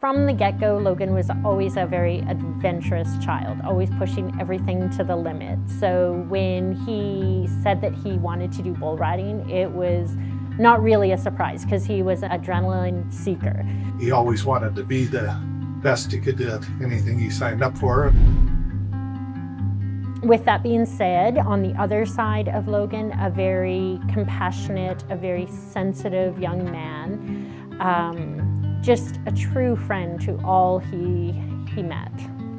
From the get-go, Logan was always a very adventurous child, always pushing everything to the limit. So when he said that he wanted to do bull riding, it was not really a surprise because he was an adrenaline seeker. He always wanted to be the best he could do at anything he signed up for. With that being said, on the other side of Logan, a very compassionate, a very sensitive young man, just a true friend to all he met.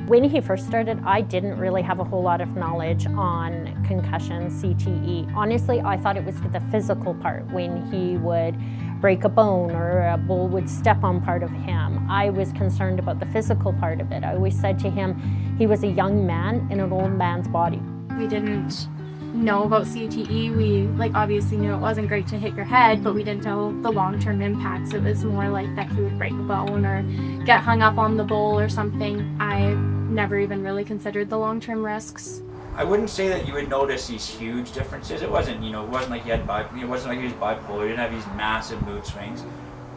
When he first started, I didn't really have a whole lot of knowledge on concussion, CTE. Honestly, I thought it was the physical part, when he would break a bone or a bull would step on part of him. I was concerned about the physical part of it. I always said to him, he was a young man in an old man's body. We didn't know about CTE. We obviously knew it wasn't great to hit your head, but we didn't know the long-term impacts. It was more like that he would break a bone or get hung up on the bull or something. I never even really considered the long-term risks. I wouldn't say that you would notice these huge differences. It wasn't, it wasn't like he had it wasn't like he was bipolar. He didn't have these massive mood swings.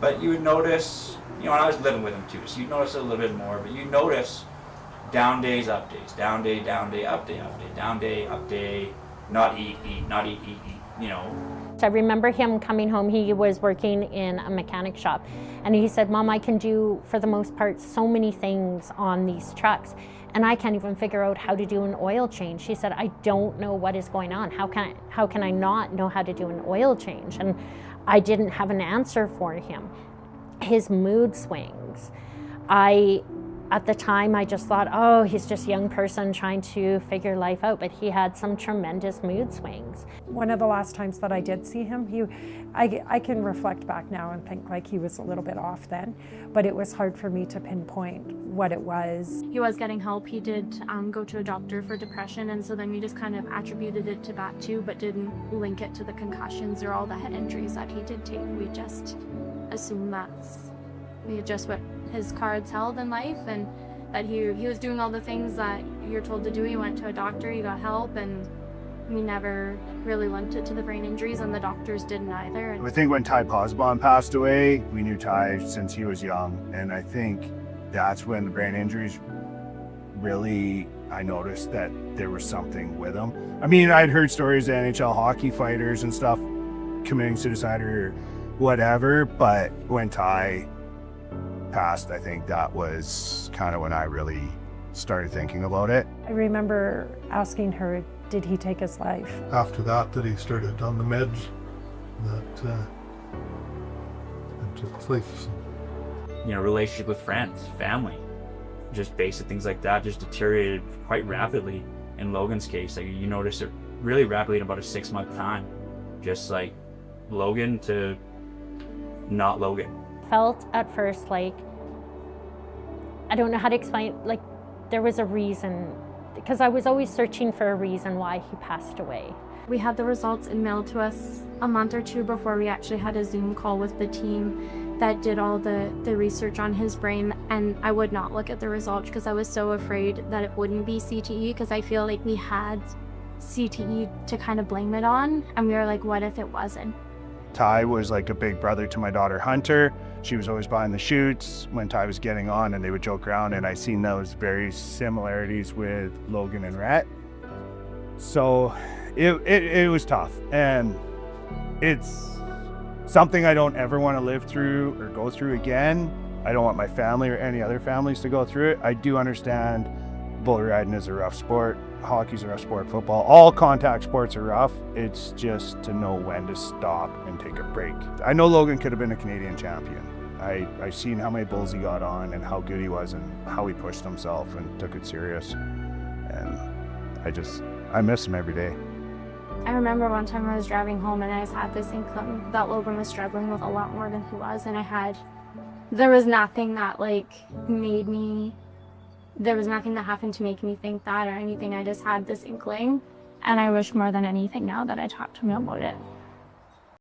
But you would notice, and I was living with him too, so you'd notice a little bit more. But you notice down days, up days, down day, up day, down day, up day, not eat, not eat, eat. I remember him coming home. He was working in a mechanic shop, and he said, "Mom, I can do, for the most part, so many things on these trucks, and I can't even figure out how to do an oil change." She said, "I don't know what is going on. How can I not know how to do an oil change?" And I didn't have an answer for him. His mood swings, at the time, I just thought, oh, he's just a young person trying to figure life out, but he had some tremendous mood swings. One of the last times that I did see him, I can reflect back now and think he was a little bit off then, but it was hard for me to pinpoint what it was. He was getting help. He did go to a doctor for depression, and so then we just kind of attributed it to that too, but didn't link it to the concussions or all the head injuries that he did take. We just assumed just what his cards held in life, and that he was doing all the things that you're told to do. He went to a doctor, he got help, and we never really linked it to the brain injuries, and the doctors didn't either. I think when Ty Posbon passed away, we knew Ty since he was young, and I think that's when the brain injuries really, I noticed that there was something with him. I mean, I'd heard stories of NHL hockey fighters and stuff committing suicide or whatever, but when Ty passed, I think that was kind of when I really started thinking about it. I remember asking her, did he take his life? After that he started on the meds that took his life. Relationship with friends, family, just basic things like that just deteriorated quite rapidly. In Logan's case, you notice it really rapidly in about a 6-month time. Just like Logan to not Logan. Felt at first I don't know how to explain, there was a reason, because I was always searching for a reason why he passed away. We had the results emailed to us a month or two before we actually had a Zoom call with the team that did all the research on his brain, and I would not look at the results because I was so afraid that it wouldn't be CTE, because I feel like we had CTE to kind of blame it on, and we were like, what if it wasn't? Ty was like a big brother to my daughter Hunter. She was always buying the shoots when Ty was getting on, and they would joke around, and I seen those very similarities with Logan and Rhett. So it was tough, and it's something I don't ever want to live through or go through again. I don't want my family or any other families to go through it. I do understand bull riding is a rough sport. Hockey's a rough sport, football, all contact sports are rough. It's just to know when to stop and take a break. I know Logan could have been a Canadian champion. I seen how many bulls he got on and how good he was and how he pushed himself and took it serious. And I miss him every day. I remember one time I was driving home and I just had this inkling that Logan was struggling with a lot more than he was, and there was nothing that there was nothing that happened to make me think that or anything. I just had this inkling, and I wish more than anything now that I talked to him about it.